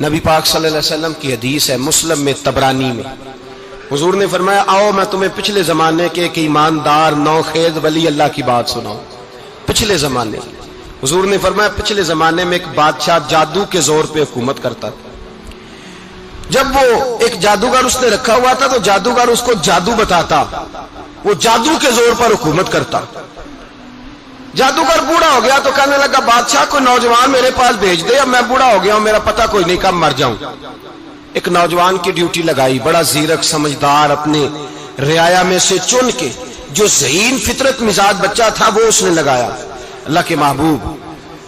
نبی پاک صلی اللہ علیہ وسلم کی حدیث ہے مسلم میں طبرانی میں، حضور نے فرمایا آؤ میں تمہیں پچھلے زمانے کے ایک ایماندار نوخیز ولی اللہ کی بات سناؤں۔ پچھلے زمانے حضور نے فرمایا پچھلے زمانے میں ایک بادشاہ جادو کے زور پہ حکومت کرتا تھا۔ جب وہ ایک جادوگر اس نے رکھا ہوا تھا تو جادوگر اس کو جادو بتاتا، وہ جادو کے زور پر حکومت کرتا۔ جادوگر بوڑھا ہو گیا تو کہنے لگا بادشاہ کوئی نوجوان میرے پاس بھیج دے، اب میں بوڑھا ہو گیا ہوں میرا پتہ کوئی نہیں کب مر جاؤں۔ ایک نوجوان کی ڈیوٹی لگائی، بڑا زیرک سمجھدار، اپنے رعایا میں سے چن کے جو ذہین فطرت مزاج بچہ تھا وہ اس نے لگایا۔ اللہ کے محبوب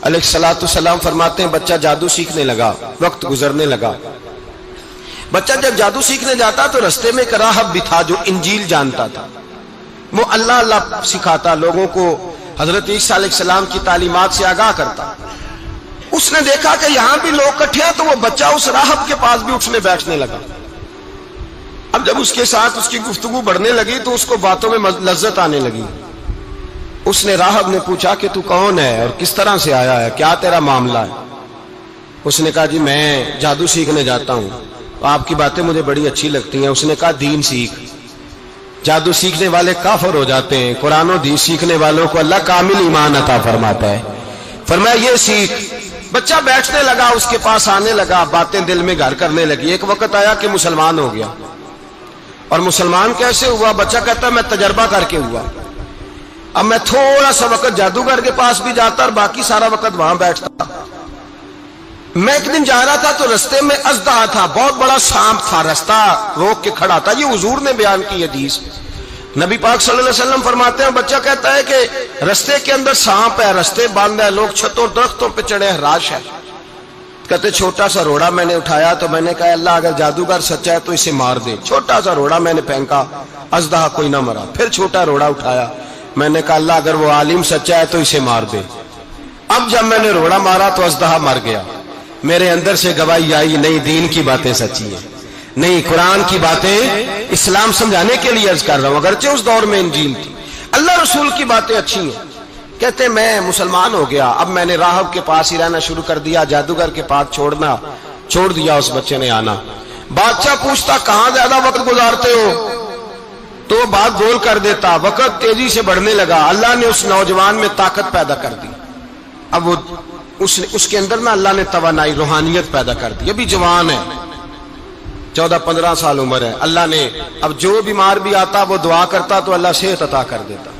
علیہ الصلوۃ والسلام فرماتے ہیں بچہ جادو سیکھنے لگا، وقت گزرنے لگا۔ بچہ جب جادو سیکھنے جاتا تو رستے میں ایک راہب بھی تھا جو انجیل جانتا تھا، وہ اللہ اللہ سکھاتا، لوگوں کو حضرت عیسیٰ علیہ السلام کی تعلیمات سے آگاہ کرتا۔ اس نے دیکھا کہ یہاں بھی لوگ اکٹھے ہیں تو وہ بچہ اس راہب کے پاس بھی اٹھنے بیٹھنے لگا۔ اب جب اس کے ساتھ اس کی گفتگو بڑھنے لگی تو اس کو باتوں میں لذت آنے لگی۔ اس نے راہب نے پوچھا کہ تو کون ہے اور کس طرح سے آیا ہے، کیا تیرا معاملہ ہے؟ اس نے کہا جی میں جادو سیکھنے جاتا ہوں، آپ کی باتیں مجھے بڑی اچھی لگتی ہیں۔ اس نے کہا دین سیکھ، جادو سیکھنے والے کافر ہو جاتے ہیں، قرآن و حدیث سیکھنے والوں کو اللہ کامل ایمان عطا فرماتا ہے۔ فرمایا یہ سیکھ۔ بچہ بیٹھنے لگا، اس کے پاس آنے لگا، باتیں دل میں گھر کرنے لگی۔ ایک وقت آیا کہ مسلمان ہو گیا، اور مسلمان کیسے ہوا؟ بچہ کہتا ہے میں تجربہ کر کے ہوا۔ اب میں تھوڑا سا وقت جادوگر کے پاس بھی جاتا اور باقی سارا وقت وہاں بیٹھتا۔ میں ایک دن جا رہا تھا تو رستے میں اژدہا تھا، بہت بڑا سانپ تھا، رستہ روک کے کھڑا تھا۔ یہ حضور نے بیان کی حدیث۔ نبی پاک صلی اللہ علیہ وسلم فرماتے ہیں بچہ کہتا ہے کہ رستے کے اندر سانپ ہے، رستے بند ہے، لوگ چھتوں درختوں پہ چڑھے ہیں، راش ہے۔ کہتے چھوٹا سا روڑا میں نے اٹھایا تو میں نے کہا اللہ اگر جادوگر سچا ہے تو اسے مار دے۔ چھوٹا سا روڑا میں نے پھینکا، اژدہا کوئی نہ مرا۔ پھر چھوٹا روڑا اٹھایا، میں نے کہا اللہ اگر وہ عالم سچا ہے تو اسے مار دے۔ اب جب میں نے روڑا مارا تو اژدہا مر گیا۔ میرے اندر سے گواہی آئی نہیں دین کی باتیں سچی ہیں، نہیں قرآن کی باتیں اسلام سمجھانے کے لیے عرض کر رہا ہوں، اگرچہ اس دور میں انجیل تھی، اللہ رسول کی باتیں اچھی ہیں۔ کہتے میں مسلمان ہو گیا، اب میں نے راہب کے پاس ہی رہنا شروع کر دیا، جادوگر کے پاس چھوڑ دیا اس بچے نے آنا۔ بادشاہ پوچھتا کہاں زیادہ وقت گزارتے ہو تو وہ بات گول کر دیتا، وقت تیزی سے بڑھنے لگا۔ اللہ نے اس نوجوان میں طاقت پیدا کر دی، اب وہ اس کے اندر نا اللہ نے توانائی روحانیت پیدا کر دی، ابھی جوان ہے، 14-15 سال عمر ہے۔ اللہ نے اب جو بیمار بھی آتا وہ دعا کرتا تو اللہ صحت عطا کر دیتا،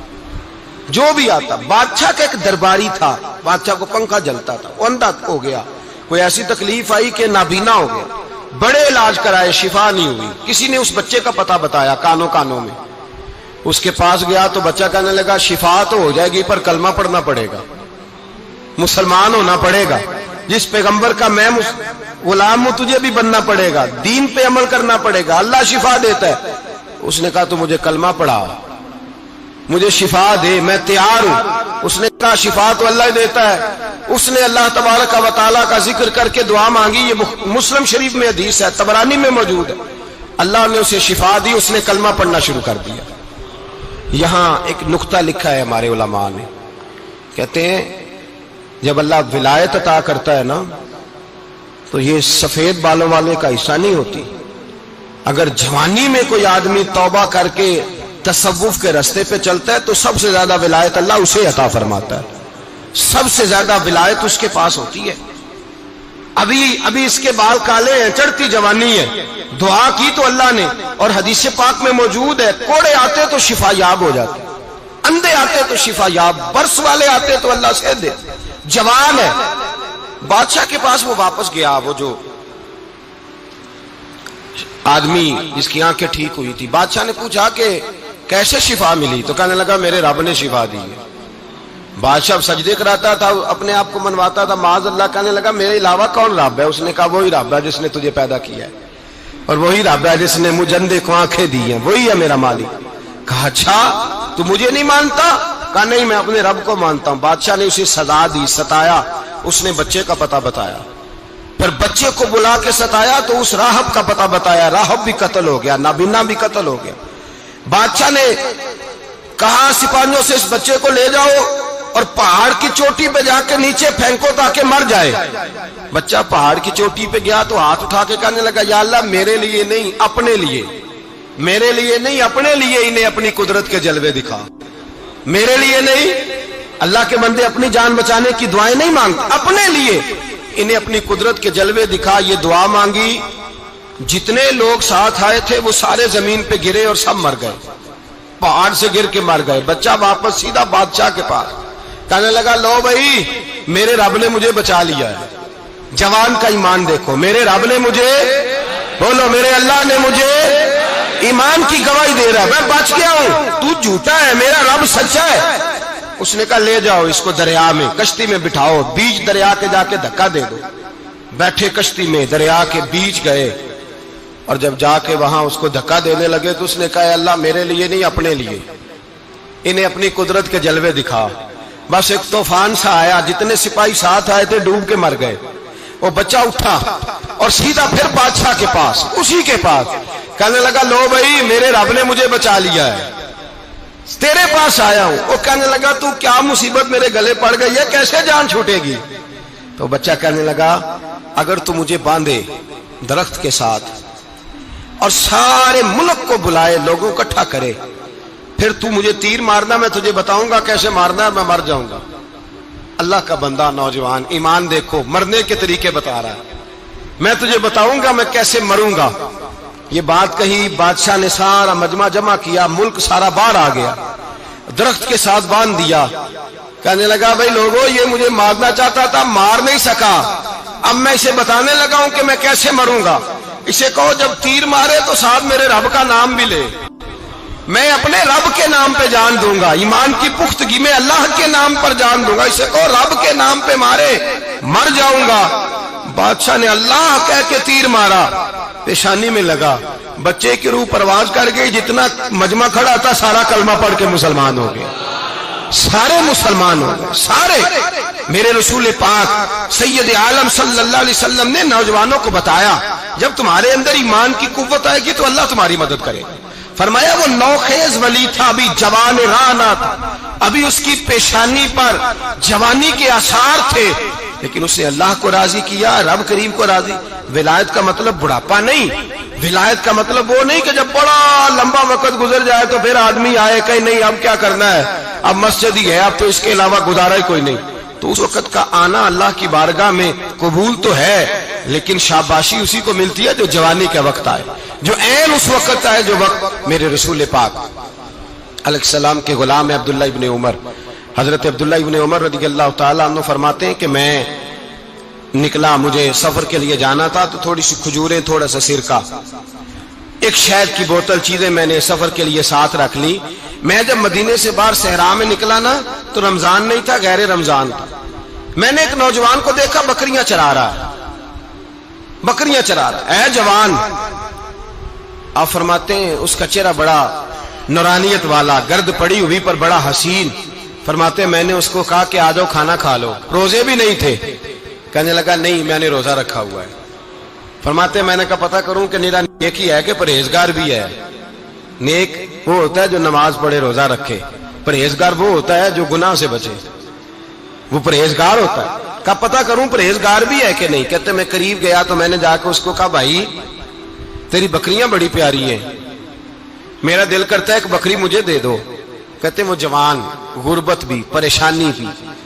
جو بھی آتا۔ بادشاہ کا ایک درباری تھا، بادشاہ کو پنکھا جلتا تھا، وہ اندھا ہو گیا، کوئی ایسی تکلیف آئی کہ نابینا ہو گیا، بڑے علاج کرائے شفا نہیں ہوئی۔ کسی نے اس بچے کا پتہ بتایا کانوں میں، اس کے پاس گیا تو بچہ کہنے لگا شفا تو ہو جائے گی پر کلمہ پڑھنا پڑے گا، مسلمان ہونا پڑے گا، جس پیغمبر کا میں غلام ہوں تجھے بھی بننا پڑے گا، دین پہ عمل کرنا پڑے گا، اللہ شفا دیتا ہے۔ اس نے کہا تو مجھے کلمہ پڑھا، مجھے شفا دے، میں تیار ہوں۔ اس نے کہا شفا تو اللہ دیتا ہے۔ اس نے اللہ تبارک و تعالیٰ کا ذکر کر کے دعا مانگی، یہ مسلم شریف میں حدیث ہے، طبرانی میں موجود ہے۔ اللہ نے اسے شفا دی، اس نے کلمہ پڑھنا شروع کر دیا۔ یہاں ایک نقطہ لکھا ہے ہمارے علماء نے، کہتے ہیں جب اللہ ولایت عطا کرتا ہے نا تو یہ سفید بالوں والے کا حصہ نہیں ہوتی۔ اگر جوانی میں کوئی آدمی توبہ کر کے تصوف کے رستے پہ چلتا ہے تو سب سے زیادہ ولایت اللہ اسے عطا فرماتا ہے، سب سے زیادہ ولایت اس کے پاس ہوتی ہے۔ ابھی اس کے بال کالے ہیں، چڑھتی جوانی ہے، دعا کی تو اللہ نے، اور حدیث پاک میں موجود ہے کوڑے آتے تو شفا یاب ہو جاتے، اندھے آتے تو شفا یاب، برس والے آتے تو اللہ سے دے، جوان ہے۔ بادشاہ کے پاس وہ واپس گیا، وہ جو آدمی جس کی آنکھیں ٹھیک ہوئی تھی۔ بادشاہ نے پوچھا کہ کیسے شفا ملی؟ تو کہنے لگا میرے رب نے شفا دی ہے۔ بادشاہ سجدے کراتا تھا، اپنے آپ کو منواتا تھا معاذ اللہ، کہنے لگا میرے علاوہ کون رب ہے؟ اس نے کہا وہی رب ہے جس نے تجھے پیدا کیا ہے، اور وہی رب ہے جس نے مجھے اندھے کو آنکھیں دی ہیں، وہی ہے میرا مالک۔ کہا اچھا تو مجھے نہیں مانتا؟ کہا نہیں میں اپنے رب کو مانتا ہوں۔ بادشاہ نے اسے سزا دی، ستایا، اس نے بچے کا پتہ بتایا، پھر بچے کو بلا کے ستایا تو اس راہب کا پتہ بتایا، راہب بھی قتل ہو گیا، نابینا بھی قتل ہو گیا۔ بادشاہ نے کہا سپاہیوں سے اس بچے کو لے جاؤ اور پہاڑ کی چوٹی پہ جا کے نیچے پھینکو تاکہ مر جائے. بچہ پہاڑ کی چوٹی پہ گیا تو ہاتھ اٹھا کے کہنے لگا یا اللہ میرے لیے نہیں اپنے لیے، میرے لیے نہیں اپنے لیے انہیں اپنی قدرت کے جلوے دکھا. میرے لیے نہیں، اللہ کے بندے اپنی جان بچانے کی دعائیں نہیں مانگتے، اپنے لیے انہیں اپنی قدرت کے جلوے دکھا. یہ دعا مانگی، جتنے لوگ ساتھ آئے تھے وہ سارے زمین پہ گرے اور سب مر گئے، پہاڑ سے گر کے مر گئے. بچہ واپس سیدھا بادشاہ کے پاس کہنے لگا لو بھائی میرے رب نے مجھے بچا لیا ہے. جوان کا ایمان دیکھو، میرے رب نے مجھے، بولو میرے اللہ نے مجھے ایمان کی گواہی دے رہا ہے، میں بچ گیا ہوں، تو جھوٹا ہے، میرا رب سچا ہے. اس نے کہا لے جاؤ اس کو دریا میں، کشتی میں بٹھاؤ، بیچ دریا کے جا کے دھکا دے دو. بیٹھے کشتی میں، دریا کے بیچ گئے، اور جب جا کے وہاں اس کو دھکا دینے لگے تو اس نے کہا اللہ میرے لیے نہیں اپنے لیے انہیں اپنی قدرت کے جلوے دکھا. بس ایک طوفان سا آیا، جتنے سپاہی ساتھ آئے تھے ڈوب کے مر گئے. وہ بچہ اٹھا اور سیدھا پھر بادشاہ کے پاس، اسی کے پاس کہنے لگا لو بھائی میرے رب نے مجھے بچا لیا ہے، تیرے پاس آیا ہوں. وہ کہنے لگا تو کیا مصیبت میرے گلے پڑ گئی ہے، کیسے جان چھوٹے گی؟ تو بچہ کہنے لگا اگر تو مجھے باندھے درخت کے ساتھ اور سارے ملک کو بلائے، لوگوں کو اکٹھا کرے، پھر تو مجھے تیر مارنا، میں تجھے بتاؤں گا کیسے مارنا ہے، میں مر جاؤں گا. اللہ کا بندہ نوجوان ایمان دیکھو، مرنے کے طریقے بتا رہا ہے، میں تجھے بتاؤں گا میں کیسے مروں گا. یہ بات کہی، بادشاہ نے سارا مجمع جمع کیا، ملک سارا باہر آ گیا، درخت کے ساتھ باندھ دیا. کہنے لگا بھائی لوگوں یہ مجھے مارنا چاہتا تھا، مار نہیں سکا، اب میں اسے بتانے لگا ہوں کہ میں کیسے مروں گا. اسے کہو جب تیر مارے تو ساتھ میرے رب کا نام بھی لے، میں اپنے رب کے نام پہ جان دوں گا، ایمان کی پختگی میں اللہ کے نام پر جان دوں گا. اسے کہو رب کے نام پہ مارے، مر جاؤں گا. بادشاہ نے اللہ کہہ کے تیر مارا، پیشانی میں لگا، بچے کی روح پرواز کر گئی. جتنا مجمع کھڑا تھا سارا کلمہ پڑھ کے مسلمان ہو گئے، سارے مسلمان ہو گئے سارے. میرے رسول پاک سید عالم صلی اللہ علیہ وسلم نے نوجوانوں کو بتایا جب تمہارے اندر ایمان کی قوت آئے گی تو اللہ تمہاری مدد کرے. فرمایا وہ نوخیز ولی تھا، ابھی جوان رانا تھا، ابھی اس کی پیشانی پر جوانی کے آثار تھے، لیکن اس نے اللہ کو راضی کیا، رب کریم کو راضی. ولایت کا مطلب بڑھاپا نہیں، ولایت کا مطلب وہ نہیں کہ جب بڑا لمبا وقت گزر جائے تو پھر آدمی آئے کہ نہیں اب کیا کرنا ہے، اب مسجد ہی ہے، اب تو اس کے علاوہ گزارا ہی کوئی نہیں. تو اس وقت کا آنا اللہ کی بارگاہ میں قبول تو ہے، لیکن شاباشی اسی کو ملتی ہے جو جوانی کا وقت آئے، جو عین اس وقت آئے جو وقت میرے رسول پاک علیہ السلام کے غلام عبداللہ ابن عمر، حضرت عبداللہ ابن عمر رضی اللہ تعالیٰ عنہ فرماتے ہیں کہ میں نکلا، مجھے سفر کے لیے جانا تھا، تو تھوڑی سی کھجوریں، تھوڑا سا سرکہ، ایک شہد کی بوتل، چیزیں میں نے سفر کے لیے ساتھ رکھ لی. میں جب مدینے سے باہر صحرا میں نکلا نا تو رمضان نہیں تھا، غیر رمضان تھا. میں نے ایک نوجوان کو دیکھا بکریاں چرا رہا ہے، بکریاں چرا رہا ہے. اے جوان، آپ فرماتے ہیں اس کا چہرہ بڑا نورانیت والا، گرد پڑی ہوئی پر بڑا حسین. فرماتے ہیں میں نے اس کو کہا کہ آ جاؤ کھانا کھا لو، روزے بھی نہیں تھے. کہنے لگا نہیں میں نے روزہ رکھا ہوا ہے. فرماتے ہیں میں نے کہا پتہ کروں کہ نیرا نیک ہی ہے کہ پرہیزگار بھی ہے. نیک وہ ہوتا ہے جو نماز پڑھے روزہ رکھے، پرہیزگار وہ ہوتا ہے جو گناہ سے بچے، وہ پرہیزگار ہوتا ہے. کہا پتہ کروں پرہیزگار بھی ہے کہ نہیں. کہتے میں قریب گیا تو میں نے جا کے اس کو کہا بھائی تیری بکریاں بڑی پیاری ہیں، میرا دل کرتا ہے ایک بکری مجھے دے دو. کہتے وہ جوان، غربت بھی، پریشانی بھی،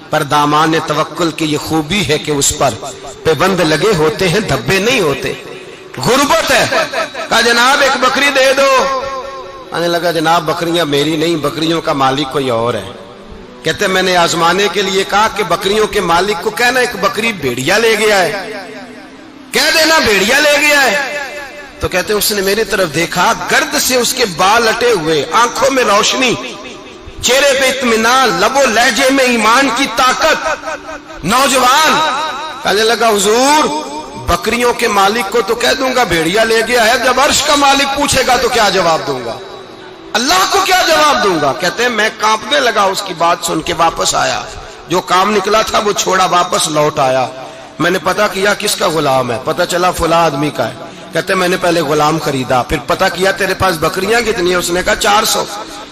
پر دامان توکل کی یہ خوبی ہے کہ اس پر پابند لگے ہوتے ہیں، دھبے نہیں ہوتے. غربت ہے. کہا جناب ایک بکری دے دو. آنے لگا جناب بکریاں میری نہیں، بکریوں کا مالک کوئی اور ہے. کہتے میں نے آزمانے کے لیے کہا کہ بکریوں کے مالک کو کہنا ایک بکری بھیڑیا لے گیا ہے، کہہ دینا بھیڑیا لے گیا ہے. تو کہتے اس نے میری طرف دیکھا، گرد سے اس کے بال لٹے ہوئے، آنکھوں میں روشنی، چہرے پہ اطمینان، لب و لہجے میں ایمان کی طاقت. نوجوان کہنے لگا حضور بکریوں کے مالک کو تو کہہ دوں گا بھیڑیا لے گیا ہے، جب عرش کا مالک پوچھے گا تو کیا جواب دوں گا، اللہ کو کیا جواب دوں گا. کہتے ہیں میں کانپنے لگا، اس کی بات سن کے واپس آیا، جو کام نکلا تھا وہ چھوڑا، واپس لوٹ آیا. میں نے پتہ کیا کس کا غلام ہے، پتہ چلا فلاں آدمی کا ہے. کہتے میں نے پہلے غلام خریدا، پھر پتہ کیا تیرے پاس بکریاں کتنی ہیں، اس نے کہا 400.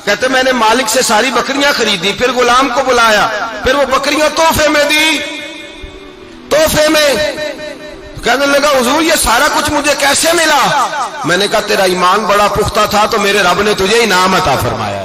کہتے میں نے مالک سے ساری بکریاں خریدی، پھر غلام کو بلایا، پھر وہ بکریاں تحفے میں دی، تحفے میں۔ کہنے لگا حضور یہ سارا کچھ مجھے کیسے ملا؟ میں نے کہا تیرا ایمان بڑا پختہ تھا تو میرے رب نے تجھے انعام عطا فرمایا۔